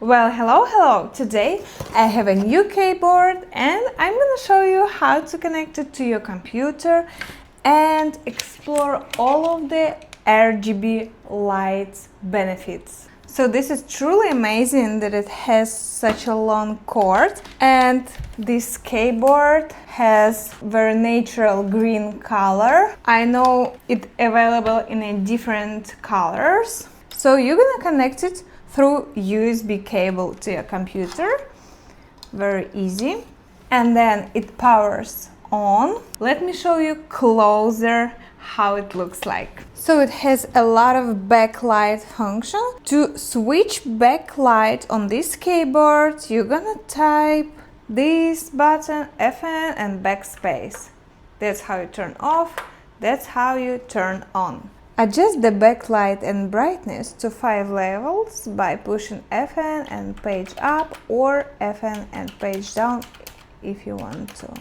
Well, hello! Today I have a new keyboard and I'm gonna show you how to connect it to your computer and explore all of the RGB lights benefits. So this is truly amazing that it has such a long cord, and this keyboard has very natural green color. I know it's available in different colors. So you're gonna connect it through USB cable to your computer. Very easy. And then it powers on. Let me show you closer how it looks like. So it has a lot of backlight function. To switch backlight on this keyboard, you're gonna type this button, FN and backspace. That's how you turn off, that's how you turn on. Adjust the backlight and brightness to 5 levels by pushing FN and page up, or FN and page down if you want to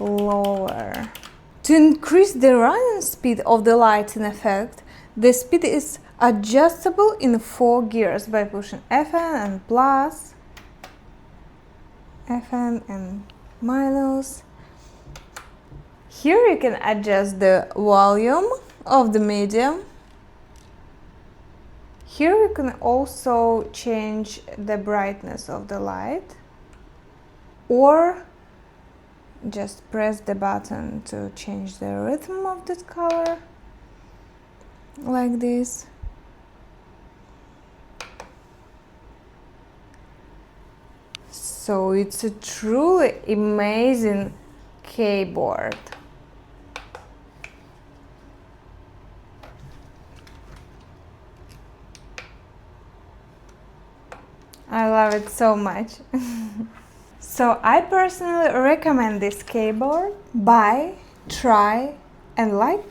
lower. To increase the running speed of the lighting effect, the speed is adjustable in 4 gears by pushing FN and plus, FN and minus. Here you can adjust the volume of the medium. Here you can also change the brightness of the light, or just press the button to change the rhythm of this color, like this. So it's a truly amazing keyboard. I love it so much. So I personally recommend this keyboard. Buy, try and like.